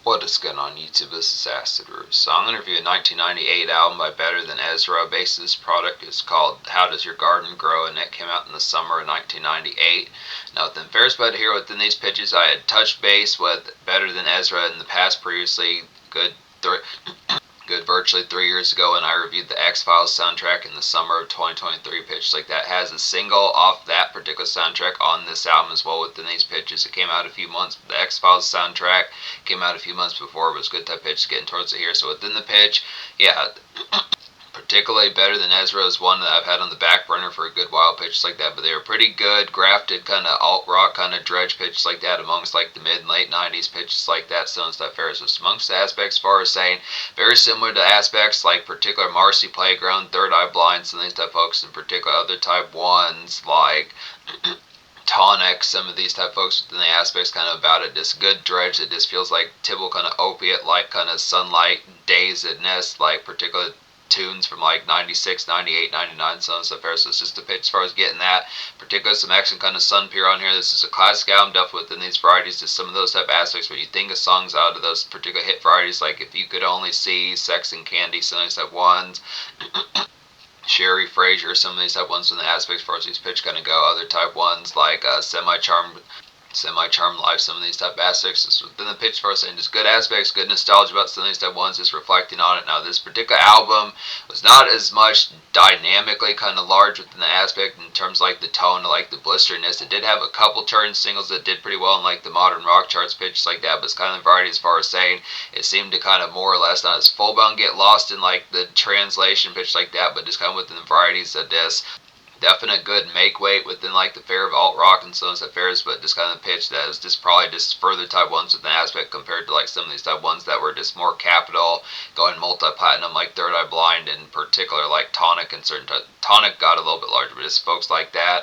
What is going on YouTube? This is Acid Roots. So I'm going to review a 1998 album by Better Than Ezra. Basically, this product is called How Does Your Garden Grow, and it came out in the summer of 1998. Now within first but here within these pitches, I had touched base with Better Than Ezra in the past previously, good virtually 3 years ago, and I reviewed the X-Files soundtrack in the summer of 2023. Pitch like that has a single off that particular soundtrack on this album as well within these pitches. It came out a few months, the X-Files soundtrack came out a few months before. It was good type pitch getting towards it here. So within the pitch, yeah, particularly Better Than Ezra is one that I've had on the back burner for a good while, pitches like that, but they were pretty good, grafted, kind of alt-rock, kind of dredge pitches like that amongst like the mid and late 90s pitches like that, so and stuff fares. So amongst the aspects, as far as saying, very similar to aspects like particular Marcy Playground, Third Eye Blind, some of these type folks, in particular other type ones like Tonic, some of these type folks within the aspects kind of about it, just good dredge that just feels like typical kind of opiate, like kind of sunlight, dazedness, like particular tunes from like 96, 98, 99, so on and so forth. So it's just a pitch as far as getting that. Particularly some action kind of sun peer on here. This is a classic album, definitely within these varieties, just some of those type of aspects where you think of songs out of those particular hit varieties, like If You Could Only See, Sex and Candy, some of these type ones. Sherry Frazier, some of these type ones from the aspects as far as these pitch kind of go. Other type ones like Semi-Charmed Life, some of these type of aspects. Just within the pitch for us, saying just good aspects, good nostalgia about some of these type ones, just reflecting on it. Now this particular album was not as much dynamically kind of large within the aspect in terms of like the tone, like the blisteriness. It did have a couple turn singles that did pretty well in like the modern rock charts pitches like that, but it's kind of variety as far as saying it seemed to kind of more or less not as full bound get lost in like the translation pitch like that, but just kind of within the varieties of this. Definite good make weight within like the fare of alt rock and so on and so forth, but just kind of pitch that is just probably just further type ones with an aspect compared to like some of these type ones that were just more capital, going multi-platinum, like Third Eye Blind in particular, like Tonic and certain Tonic got a little bit larger, but just folks like that.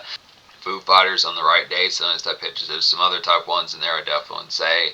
Foo Fighters on the Right Day, some of these type pitches. There's some other type ones in there I definitely would say.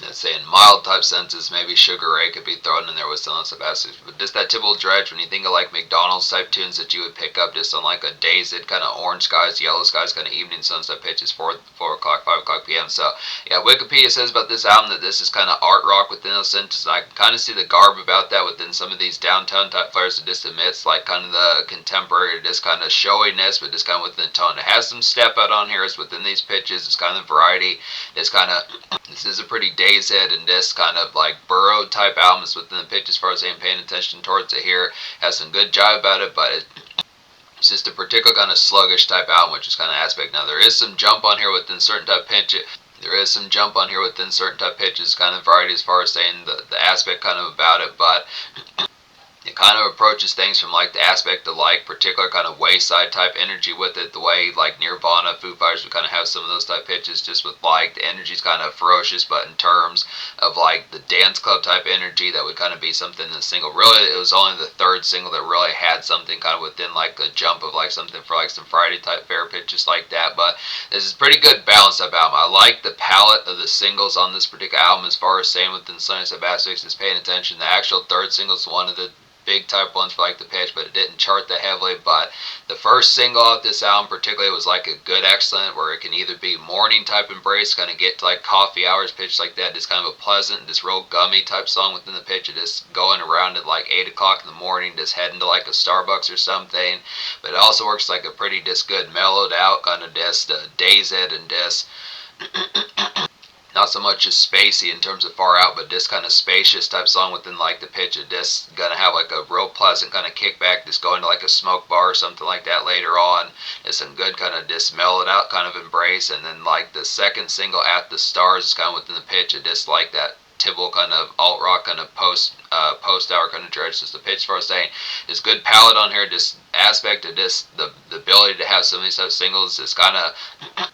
Let's say in mild type senses, maybe Sugar Ray could be thrown in there with some of those aspects. But just that typical dredge, when you think of like McDonald's type tunes that you would pick up just on like a dazed kind of orange skies, yellow skies kind of evening sunset pitches, 4 o'clock, 5 o'clock p.m. So yeah, Wikipedia says about this album that this is kind of art rock within those sentences. I can kind of see the garb about that within some of these downtown type flares that just amidst like kind of the contemporary, just kind of showiness, but just kind of within the tone. It has some step out on here, is within these pitches. It's kind of variety. It's kind of, this is a pretty dazed and this kind of like burrowed type albums within the pitch as far as I'm paying attention towards it here. Has some good jive about it, but it's just a particular kind of sluggish type album, which is kind of aspect. Now there is some jump on here within certain type pitch. There is some jump on here within certain type pitches, kind of variety as far as saying the aspect kind of about it, but it kind of approaches things from like the aspect of like particular kind of wayside type energy with it, the way like Nirvana, Foo Fighters would kind of have some of those type pitches, just with like the energy's kind of ferocious, but in terms of like the dance club type energy, that would kind of be something in the single. Really, it was only the third single that really had something kind of within like a jump of like something for like some Friday type fair pitches like that. But this is pretty good balance up album. I like the palette of the singles on this particular album as far as saying within some type aspects is paying attention. The actual third single is one of the big type ones for like the pitch, but it didn't chart that heavily. But the first single off this album particularly was like a good excellent, where it can either be morning type embrace, kind of get to like coffee hours pitch like that, just kind of a pleasant, just real gummy type song within the pitch, of just going around at like 8 o'clock in the morning, just heading to like a Starbucks or something. But it also works like a pretty just good mellowed out kind of just dazed and just not so much as spacey in terms of far out, but just kind of spacious type song within like the pitch of just gonna have like a real pleasant kind of kickback, just going to like a smoke bar or something like that later on. It's some good kind of just mellowed out kind of embrace. And then like the second single, At the Stars, is kind of within the pitch of just like that typical kind of alt rock kind of post hour kind of dredge. Just the pitch as far as saying is good palette on here, just aspect of just the ability to have some of these type of singles. It's kind of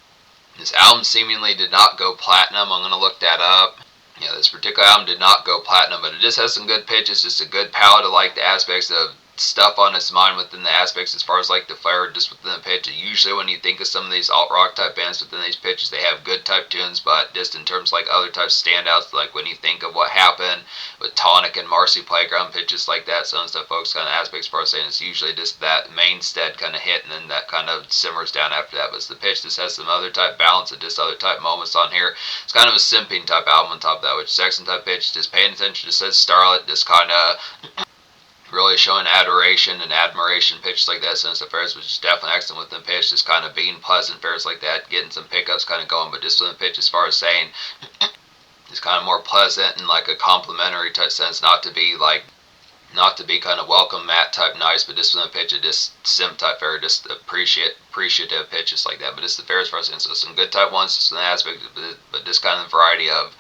this album seemingly did not go platinum. I'm going to look that up. Yeah, this particular album did not go platinum, but it just has some good pitches, just a good palette of like the aspects of stuff on his mind within the aspects as far as like the flair just within the pitch. Usually when you think of some of these alt rock type bands within these pitches, they have good type tunes, but just in terms of like other type standouts, like when you think of what happened with Tonic and Marcy Playground pitches like that, some stuff folks kind of aspects as far as saying it's usually just that mainstead kind of hit and then that kind of simmers down after that. But the pitch just has some other type balance and just other type moments on here. It's kind of a simping type album on top of that, which Saxon type pitch, just paying attention to says Starlet, just kind of really showing adoration and admiration pitches like that since the fares, which is definitely excellent with the pitch, just kind of being pleasant fares like that, getting some pickups kind of going, but just with the pitch as far as saying it's kind of more pleasant and like a complimentary type sense, not to be kind of welcome mat type nice, but just with the pitch, it just simp type fare, just appreciative pitches like that. But it's the fares for us, so some good type ones, just an aspect, but just kind of variety of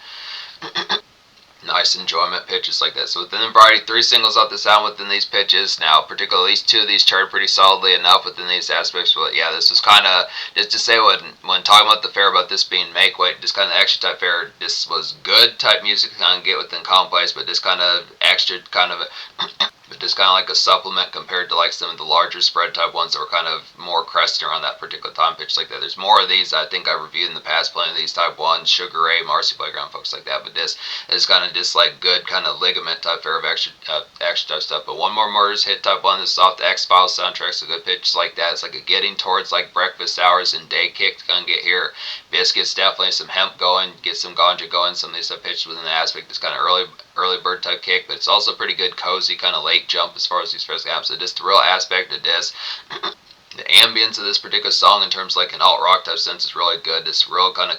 nice enjoyment pitches like that. So within the variety, 3 singles off this album within these pitches. Now, particularly these 2 of these charted pretty solidly enough within these aspects. But yeah, this was kind of, just to say when talking about the fare, about this being make weight, just kind of extra type fare, this was good type music to kind of get within complex, but just kind of extra kind of but just kind of like a supplement compared to like some of the larger spread type ones that were kind of more cresting around that particular time pitch like that. There's more of these I think I reviewed in the past, plenty of these type ones, Sugar Ray, Marcy Playground, folks like that, but this is kind of just like good kind of ligament type fare of extra type stuff. But One More Murders hit type one, this is off the X-Files soundtrack, so good pitches like that. It's like a getting towards like breakfast hours and day kick to kind of get here. Biscuits, definitely some hemp going, get some ganja going, some of these type pitches within the aspect, this kind of early bird type kick, but it's also pretty good cozy kind of late jump as far as these first gaps. So just the real aspect of this, the ambience of this particular song in terms of like an alt rock type sense is really good. This real kind of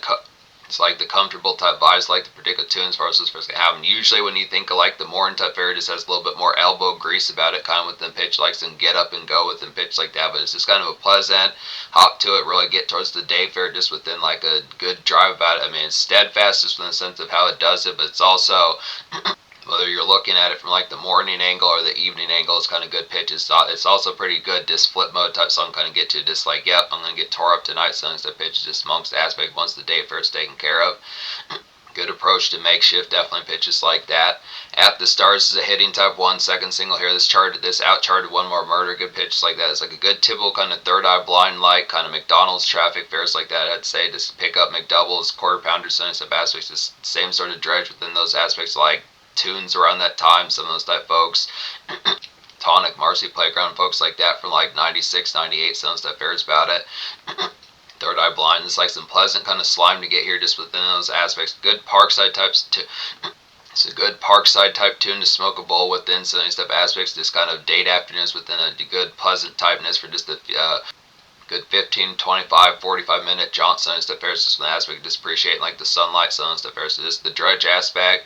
it's like the comfortable type vibes, like the particular tune as far as this first gonna happen. Usually when you think of like the Morning type fare, it just has a little bit more elbow grease about it, kind of within pitch, like some get up and go within pitch like that. But it's just kind of a pleasant hop to it, really get towards the day fare just within like a good drive about it. I mean, it's steadfast just in the sense of how it does it, but it's also whether you're looking at it from like the morning angle or the evening angle, it's kind of good pitches. It's also pretty good just flip mode type song kind of get to just like, yep, I'm going to get tore up tonight, so instead of pitches just amongst the aspect once the day fair is taken care of. Good approach to makeshift, definitely pitches like that. At the Stars is a hitting type 1, second single here. This out charted One More Murder, good pitches like that. It's like a good typical kind of Third Eye Blind like kind of McDonald's traffic fares like that. I'd say just pick up McDoubles, quarter pounders, some type aspects, just same sort of dredge within those aspects like tunes around that time, some of those type folks. Tonic, Marcy Playground, folks like that from like 96, 98, some of those type fares about it. Third Eye Blind, it's like some pleasant kind of slime to get here just within those aspects. Good Parkside types too. It's a good Parkside type tune to smoke a bowl within some of these type aspects, just kind of date afternoons within a good pleasant typeness for just a good 15, 25, 45 minute jaunt, some of these type fares, just an aspect just appreciating like the sunlight, some of these type fares. So just the dredge aspect.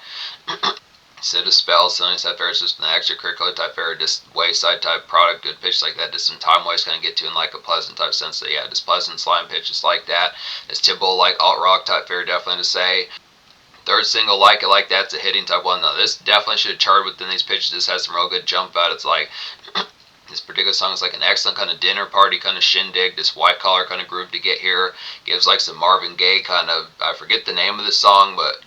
Sit a spell, some type fair, just an extracurricular type fair, just wayside type product, good pitch like that, just some time waste kind of get to in like a pleasant type sense. So yeah, just pleasant slime pitches like that. It's typical like alt rock type fair, definitely to say. Third single, Like It Like That's a hitting type one. Now this definitely should have charted within these pitches. This has some real good jump out. It's like this particular song is like an excellent kind of dinner party kind of shindig, this white collar kind of groove to get here. Gives like some Marvin Gaye kind of, I forget the name of the song, but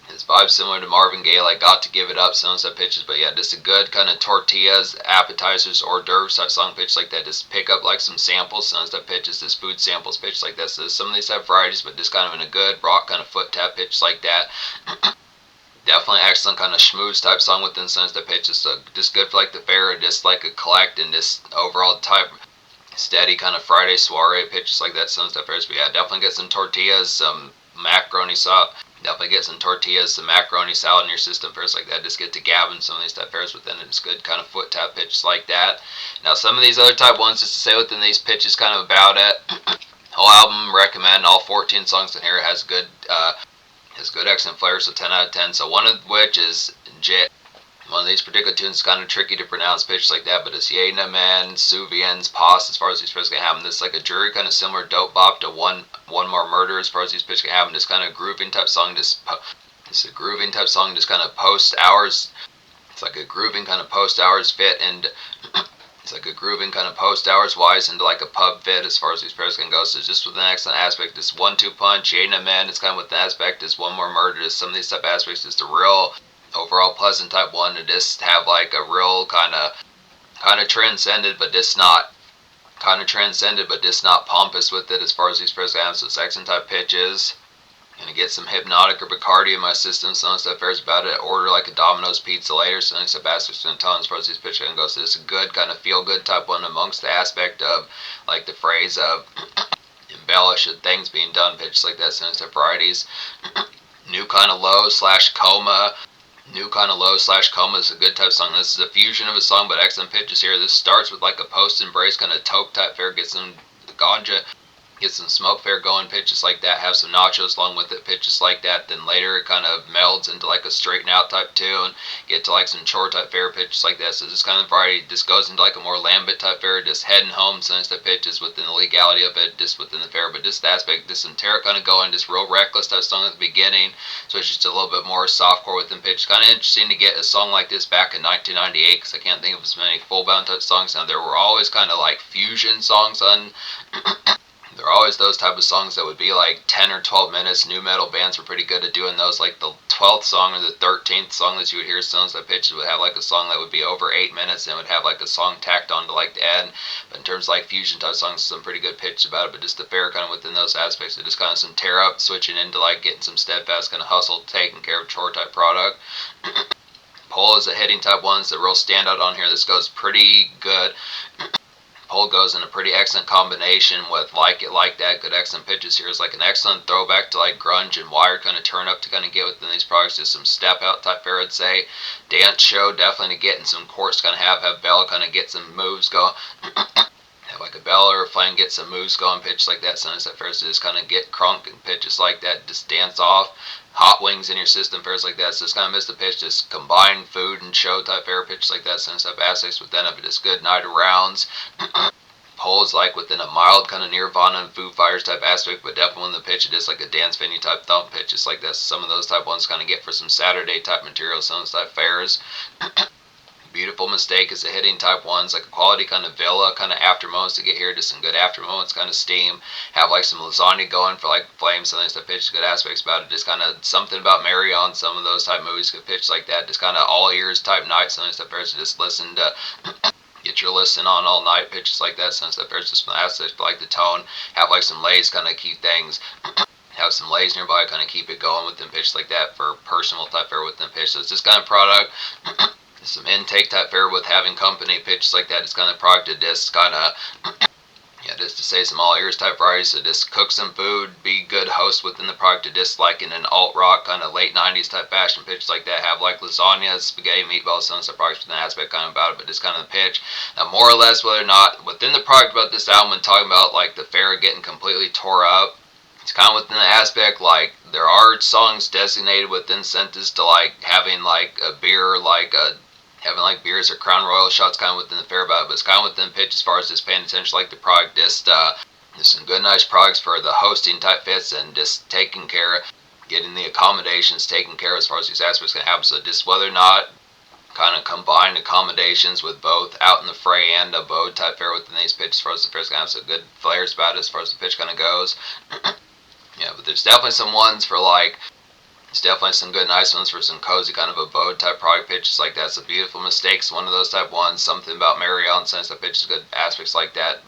his vibe similar to Marvin Gaye, like Got to Give It Up, some type pitches. But yeah, just a good kind of tortillas, appetizers, hors d'oeuvres type song pitch like that. Just pick up like some samples, some type pitches, this food samples pitch like that. So some of these type varieties, but just kind of in a good rock kind of foot tap pitch like that. Definitely excellent kind of schmooze type song within some type pitches. So just good for like the fair, just like a collect and just overall type steady kind of Friday soiree pitches like that. Some type fairs. But yeah, definitely get some tortillas, some macaroni sauce. Definitely get some tortillas, some macaroni salad in your system first like that. Just get to gabbing some of these type pairs within it. It's good kind of foot tap pitches like that. Now some of these other type ones, just to say within these pitches kind of about it. Whole album, recommend. All 14 songs in here has good excellent flair, so 10 out of 10. So one of which is one of these particular tunes is kind of tricky to pronounce pitches like that, but it's Yena Man, Suvien's Pos as far as these pitches can happen. This is like a jury kind of similar dope bop to One More Murder as far as these pitches can happen. This kind of grooving type song, it's a grooving type song, just kind of post hours. It's like a grooving kind of post hours fit, and it's like a grooving kind of post hours wise into like a pub fit as far as these pairs can go. So just with an excellent aspect, this 1-2 punch, Yena Man, it's kind of with the aspect, this One More Murder, is some of these type aspects, just a real overall pleasant type one to just have like a real kind of kind of transcended, but just not pompous with it as far as these press amps. So section type pitches. Gonna get some Hypnotic or Bacardi in my system. Some stuff airs about it. Order like a Domino's pizza later. So some aspects and tons as far as these pitches can go. So it's a good kind of feel good type one amongst the aspect of like the phrase of embellish and things being done. Pitches like that. Some stuff varieties. New kind of low slash coma. New kind of low slash coma is a good type song. This is a fusion of a song, but excellent pitches here. This starts with like a post embrace kind of taupe type fare. Gets some ganja. Get some smoke fare going, pitches like that, have some nachos along with it, pitches like that, then later it kind of melds into like a straighten out type tune, get to like some chore type fare, pitches like that. So this kind of variety just goes into like a more lambent type fare, just heading home since the pitches within the legality of it, just within the fare, but just the aspect, just some tarot kind of going, just real reckless type song at the beginning, so it's just a little bit more softcore within pitch. Kind of interesting to get a song like this back in 1998, because I can't think of as many full bound type songs. Now there were always kind of like fusion songs on there are always those type of songs that would be like 10 or 12 minutes. New metal bands were pretty good at doing those. Like the 12th song or the 13th song that you would hear songs that pitches would have like a song that would be over 8 minutes and would have like a song tacked on to like the end. But in terms of like fusion type songs, some pretty good pitches about it. But just the fair kind of within those aspects, of just kind of some tear up, switching into like getting some steadfast kind of hustle, taking care of chore type product. Pole is a hitting type one. It's a real standout on here. This goes pretty good. Pole goes in a pretty excellent combination with Like It Like That, good excellent pitches here. Is like an excellent throwback to like grunge and wired kind of turn up to kind of get within these products. Just some step out type fare, I'd say. Dance show, definitely to get in some courts, kind of have Bella kind of get some moves going. Have like a Bella or a Flame get some moves going, pitch like that. Sometimes that fares to just kind of get crunk and pitches like that, just dance off. Hot wings in your system, fares like that. So just kind of miss the pitch, just combine food and show type fare, pitch like that. Some type aspects within it, but just good night of rounds. Pole is like within a mild kind of Nirvana and Foo Fighters type aspect, but definitely when the pitch it is like a dance venue type thump pitch, just like that. Some of those type ones kind of get for some Saturday type material, some type fares. Beautiful Mistake is a hitting type ones, like a quality kind of villa, kind of after moments to get here, just some good after moments, kind of steam. Have like some lasagna going for like Flames, something that pitch good aspects about it. Just kind of something about Mary on some of those type movies could pitch like that. Just kind of all ears type night, something that fares to just listen to. Get your listen on all night, pitches like that, since that fares just aspects like the tone. Have like some lays, kind of keep things. Have some lays nearby, kind of keep it going with them pitch like that for personal type fare with them pitch. So it's this kind of product. Some intake type fare with having company pitches like that. It's kind of product to just kind of just to say some all ears type varieties. So just cook some food, be good host within the product to just like in an alt rock kind of late 90s type fashion pitch like that. Have like lasagna, spaghetti, meatballs, some stuff products within the aspect kind of about it, but just kind of the pitch. Now more or less whether or not within the product about this album and talking about like the fare getting completely tore up, it's kind of within the aspect like there are songs designated within sentences to like having like a beer, like a having like beers or Crown Royal shots kind of within the fair about it, but it's kind of within the pitch as far as just paying attention to like the product, just some good nice products for the hosting type fits and just taking care of getting the accommodations taken care of as far as these aspects can happen. So just whether or not kind of combine accommodations with both out in the fray and abode type fare within these pitches as far as the fair's kind of some good flares about it as far as the pitch kind of goes. But there's definitely some ones for like it's definitely some good nice ones for some cozy kind of abode type product pitches like that. It's a Beautiful Mistakes, one of those type ones. Something about Mary Ellen sense that pitches good aspects like that.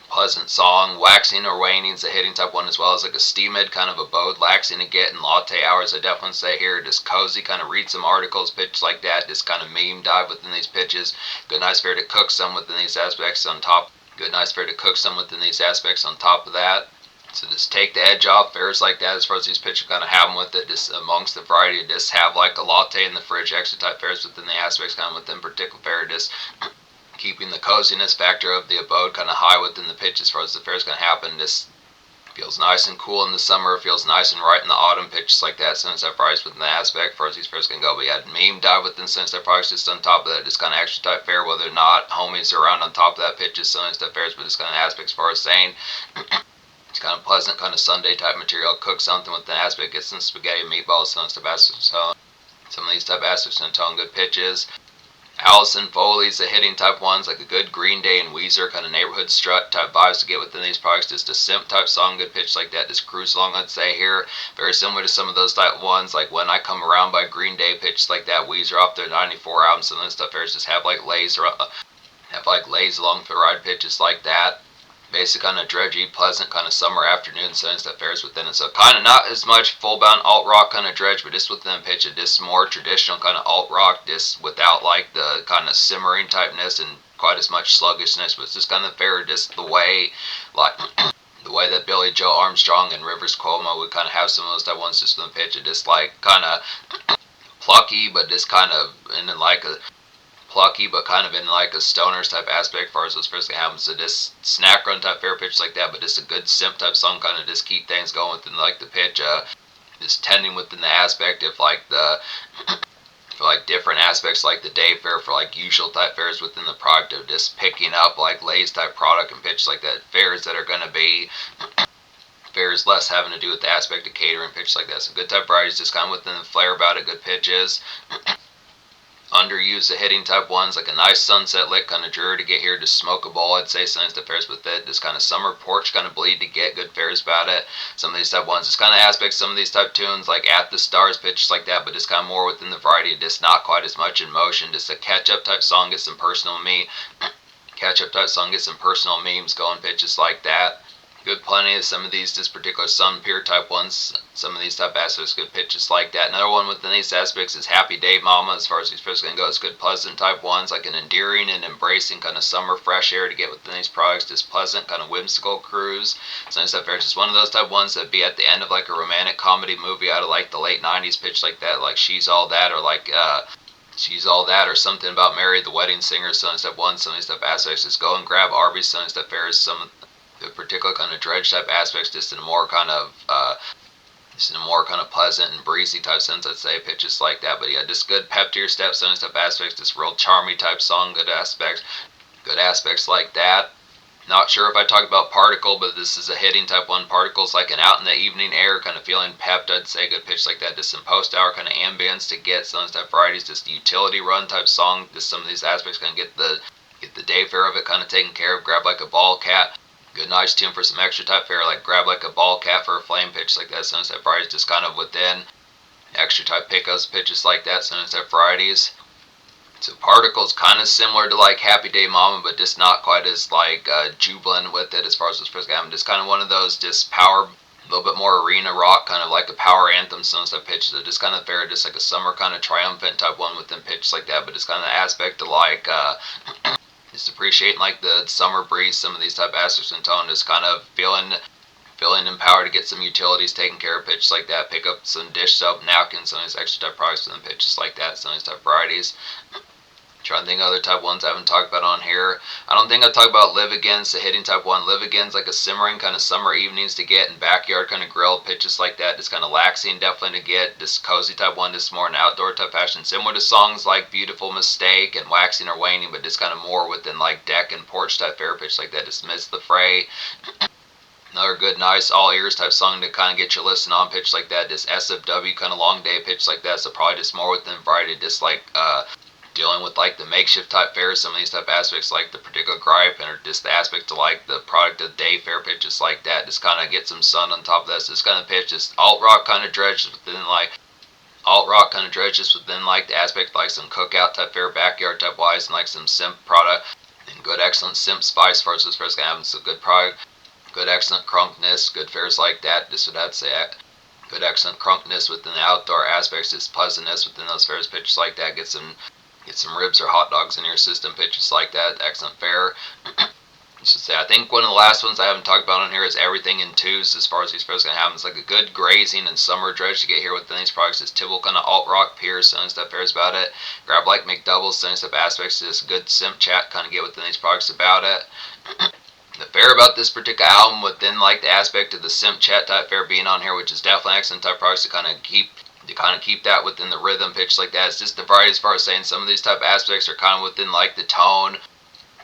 Pleasant Song, Waxing or Waning is a hitting type one as well as like a steamid kind of abode, laxing to get in latte hours. I definitely say here, just cozy, kind of read some articles, pitch like that, just kind of meme dive within these pitches. Good nice fare to cook some within these aspects on top. Good nice fare to cook some within these aspects on top of that. So just take the edge off fares like that as far as these pitches kind of have them with it. Just amongst the variety, just have like a latte in the fridge, extra type fares within the aspects kind of within particular fare. Just keeping the coziness factor of the abode kind of high within the pitch as far as the fare's going to happen. Just feels nice and cool in the summer, feels nice and right in the autumn, pitches like that. Sunset Fries within the aspect as far as these fares can go. But yeah, meme dive within Sunset Fries just on top of that, just kind of extra type fare, whether or not homies are around on top of that pitches, Sunset Fairs, but just kind of aspects as far as saying. It's kind of pleasant, kind of Sunday type material. Cook something with the aspect, get some spaghetti, meatballs, some stuff aspects. So some of these type aspects and tone good pitches. Allison Foley's the hitting type ones, like a good Green Day and Weezer kind of neighborhood strut type vibes to get within these products. Just a simp type song, good pitch like that. Just cruise along, I'd say here. Very similar to some of those type ones, like When I Come Around by Green Day, pitch like that. Weezer off their '94 album, some of this stuff here just have like lays have like lays along the ride pitches like that. Basic kind of dredgy, pleasant kind of summer afternoon sunset that fares within it. So kind of not as much full bound alt rock kind of dredge, but just within pitch of this more traditional kind of alt rock, just without like the kind of simmering typeness and quite as much sluggishness, but it's just kind of fair, just the way like the way that Billy Joe Armstrong and Rivers Cuomo would kind of have some of those type ones just within pitch of just like kind of plucky, but just kind of in like a plucky, but kind of in like a stoners type aspect as far as those first happens. So this snack run type fair pitch like that, but just a good simp type song, kind of just keep things going within like the pitch, just tending within the aspect of like the for like different aspects like the day fair for like usual type fairs within the product of just picking up like Lay's type product and pitch like that fairs that are going to be fairs less having to do with the aspect of catering pitch like that. So good type varieties just kind of within the flair about it, good pitches. Underused the hitting type ones, like a nice sunset lick kind of dreary to get here to smoke a bowl. I'd say sometimes the fairs with it, this kind of summer porch kind of bleed to get good fairs about it. Some of these type ones, just kind of aspects, some of these type tunes like At the Stars pitches like that, but just kind of more within the variety, just not quite as much in motion. Just a catch up type song, get some personal catch up type song, get some personal memes going pitches like that. Good plenty of some of these just particular sun pier type ones, some of these type aspects, good pitches like that. Another one within these aspects is Happy Day Mama, as far as these first going to go. It's good pleasant type ones, like an endearing and embracing kind of summer fresh air to get within these products, just pleasant kind of whimsical cruise. So nice type fair, just one of those type ones that'd be at the end of like a romantic comedy movie out of like the late 90s pitch like that, like She's All That, or like She's All That, or something about Mary the Wedding Singer. So step one, some of these type aspects, just go and grab Arby's. So step fairs, some the particular kind of dredge type aspects, just in a more kind of pleasant and breezy type sense, I'd say pitches like that. But yeah, just good pep to your steps, some type aspects, just real charmy type song, good aspects like that. Not sure if I talked about particle, but this is a hitting type one. Particles like an out in the evening air, kind of feeling pepped. I'd say good pitch like that. Just some post hour kind of ambience to get some type varieties. Just utility run type song. Just some of these aspects kind of get the day fare of it kind of taken care of. Grab like a ball cat. Good nice tune for some extra type fare, like grab like a ball cat for a flame pitch like that. Some type varieties just kind of within extra type pickups, pitches like that. Some type varieties. So particles kind of similar to like Happy Day Mama, but just not quite as like jubilant with it as far as this first album. Just kind of one of those just power, a little bit more arena rock, kind of like a power anthem. Some type pitches are just kind of fair, just like a summer kind of triumphant type one within pitches like that. But it's kind of the aspect of like. Just appreciating like the summer breeze, some of these type aspects in tone, just kind of feeling empowered to get some utilities taken care of, pitches like that, pick up some dish soap, napkins, some of these extra type products and then pitches like that, some of these type varieties. Trying to think of other type ones I haven't talked about on here. I don't think I've talked about Live Again's, the hitting type one. Live Again's like a simmering kind of summer evenings to get in backyard kind of grill pitches like that. Just kind of laxing definitely to get. Just cozy type one, just more an outdoor type fashion. Similar to songs like Beautiful Mistake and Waxing or Waning, but just kind of more within like deck and porch type fair pitch like that. Just Miss the Fray. Another good, nice, all ears type song to kind of get you listening on pitch like that. Just SFW kind of long day pitch like that. So probably just more within variety, just like dealing with like the makeshift type fairs, some of these type aspects like the particular gripe, and or just the aspect of like the product of the day fair pitches like that. Just kind of get some sun on top of that. So this kind of pitch, just alt rock kind of dredge within like the aspect like some cookout type fair, backyard type wise, and like some simp product and good excellent simp spice for us this first gonna have some good product, good excellent crunkness, good fairs like that. Just what I'd say. Good excellent crunkness within the outdoor aspects, just pleasantness within those fairs pitches like that. Get some ribs or hot dogs in your system, pitches like that. Excellent fare. I should say, I think one of the last ones I haven't talked about on here is everything in twos as far as these fairs going to happen. It's like a good grazing and summer dredge to get here within these products. It's typical kind of alt rock piers, and stuff fairs about it. Grab like McDoubles, and stuff aspects, just good simp chat kind of get within these products about it. The fair about this particular album within like the aspect of the simp chat type fair being on here, which is definitely excellent type products to kind of keep that within the rhythm pitch like that. It's just the variety as far as saying some of these type aspects are kind of within like the tone,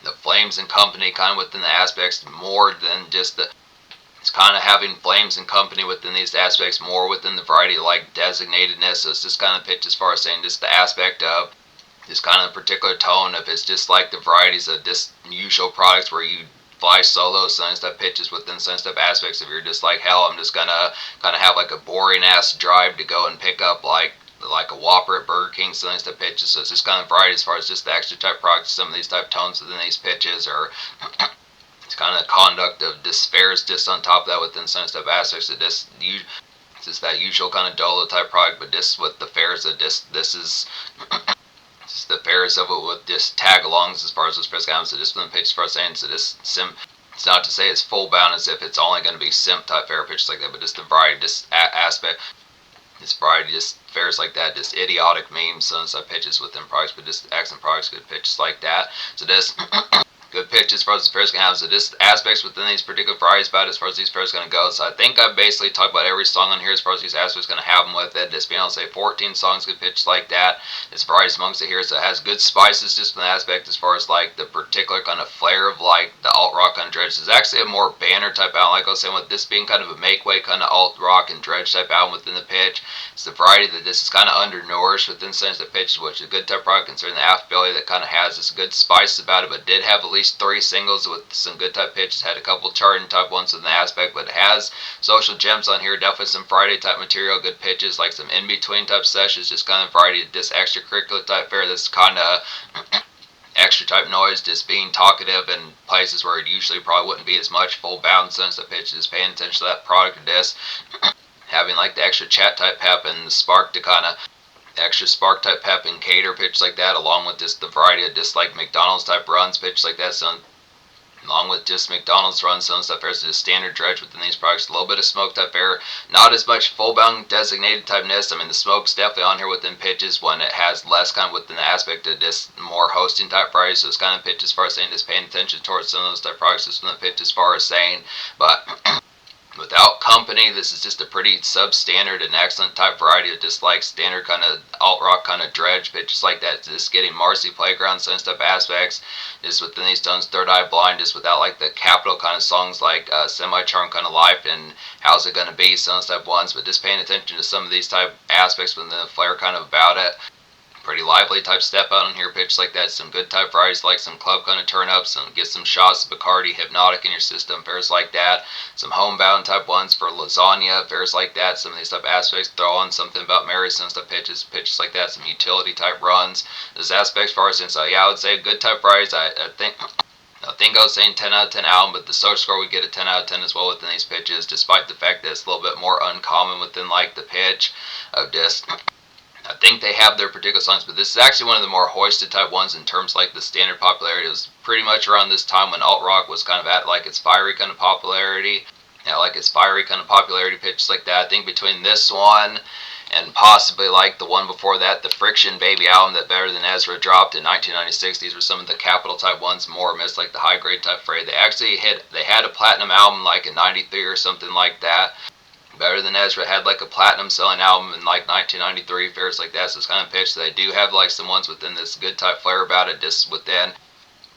the Flames and Company kind of within the aspects more than just it's kind of having Flames and Company within these aspects more within the variety like designatedness. So it's just kind of pitch as far as saying just the aspect of this kind of particular tone of it's just like the varieties of this usual products where you fly solo, some stuff pitches within some stuff aspects. If you're just like, hell, I'm just gonna kind of have like a boring ass drive to go and pick up like like a Whopper at Burger King, some of these type pitches. So it's just kind of variety as far as just the extra type products, some of these type tones within these pitches, or it's kind of conduct of despairs just on top of that within some type aspects of this. Just that usual kind of dolo type product, but this with the fares of this is just the fares of it with just tag alongs as far as this press comes. So just from the pitch as far as saying, so this simp. It's not to say it's full bound as if it's only going to be simp type fare pitches like that, but just the variety, just aspect. This variety, just fares like that, just idiotic memes, some stuff pitches within products, but just excellent products, good pitches like that. So this good pitch as far as the pairs can have. So just aspects within these particular varieties about it as far as these pairs going to go. So I think I basically talked about every song on here as far as these aspects going to have them with it. Just being able to say 14 songs, good pitch like that. This varieties amongst it here. So it has good spices just from the aspect as far as like the particular kind of flair of like the alt rock on dredge. It's actually a more banner type album. Like I was saying, with this being kind of a make way kind of alt rock and dredge type album within the pitch. It's the variety that this is kind of undernourished within the sense of pitch, which is a good type product considering the affability that kind of has this good spice about it, but did have at least 3 singles with some good type pitches, had a couple charting type ones in the aspect, but it has social gems on here, definitely some Friday type material, good pitches, like some in-between type sessions, just kind of variety, just extracurricular type fare that's kind of extra type noise, just being talkative in places where it usually probably wouldn't be as much, full bound sense of pitches, paying attention to that product of this, having like the extra chat type pep and the spark to kind of extra spark type pep and cater pitch like that, along with just the variety of just like McDonald's type runs pitch like that. So along with just McDonald's runs, some stuff there's just standard dredge within these products, a little bit of smoke type air, not as much full bound designated type nest. I mean the smoke's definitely on here within pitches when it has less kind of within the aspect of just more hosting type varieties. So it's kind of pitch as far as saying just paying attention towards some of those type products, just from the pitch as far as saying, but without company, this is just a pretty substandard and excellent type variety of just like standard kind of alt rock kind of dredge pitches like that. Just getting Marcy Playground some stuff aspects, just within these tones, Third Eye Blind, just without like the capital kind of songs like Semi Charm kind of Life and How's It Gonna Be, some type ones, but just paying attention to some of these type aspects within the flair kind of about it. Pretty lively type step out on here, pitch like that. Some good type varieties like some club kind of turn ups, and get some shots of Bacardi Hypnotic in your system, fares like that. Some homebound type ones for lasagna, fares like that. Some of these type aspects, throw on something about Mary, some stuff pitches like that. Some utility type runs. Those aspects far as so yeah, I would say good type varieties. I think I was saying 10 out of 10 album, but the social score we get a 10 out of 10 as well within these pitches, despite the fact that it's a little bit more uncommon within like the pitch of just. I think they have their particular songs, but this is actually one of the more hoisted type ones in terms of like the standard popularity. It was pretty much around this time when alt rock was kind of at like its fiery kind of popularity. Yeah, like its fiery kind of popularity pitches like that. I think between this one and possibly like the one before that, the Friction Baby album that Better Than Ezra dropped in 1996, these were some of the capital type ones, more amidst like the high grade type fray. They had a platinum album like in 93 or something like that. Better Than Ezra had like a platinum selling album in like 1993, fares like that, so it's kind of pitched. They do have like some ones within this good type flair about it, just within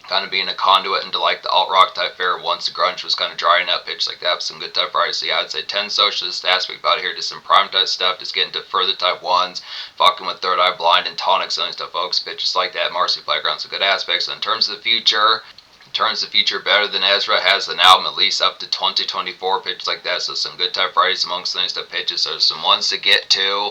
kind of being a conduit into like the alt rock type fare once the grunge was kind of drying up, pitch like that, some good type varieties. So yeah, I'd say 10 socialist aspect about here, just some prime type stuff, just getting to further type ones, fucking with Third Eye Blind and Tonic selling stuff, folks, pitches like that, Marcy Playground, some good aspects. So in terms of the future, Better Than Ezra has an album at least up to 2024, pitches like that, so some good type varieties amongst things that pitches. So some ones to get to.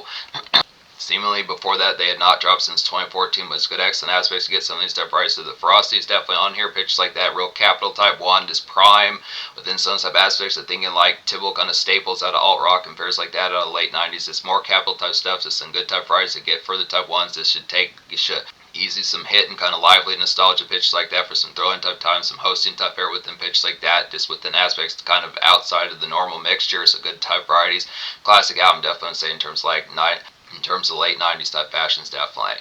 Seemingly before that they had not dropped since 2014, but it's good excellent aspects to get some of these type varieties. So the Frosty is definitely on here, pitches like that, real capital type one, just prime within some type aspects of thinking like typical kind of staples out of alt rock and fairs like that out of the late 90s. It's more capital type stuff, so some good type varieties to get further type ones. This should easy some hit and kind of lively nostalgia pitches like that for some throwing type time, some hosting type air within pitches like that, just within aspects kind of outside of the normal mixture. So good type varieties. Classic album, definitely say in terms of late 90s type fashions, definitely.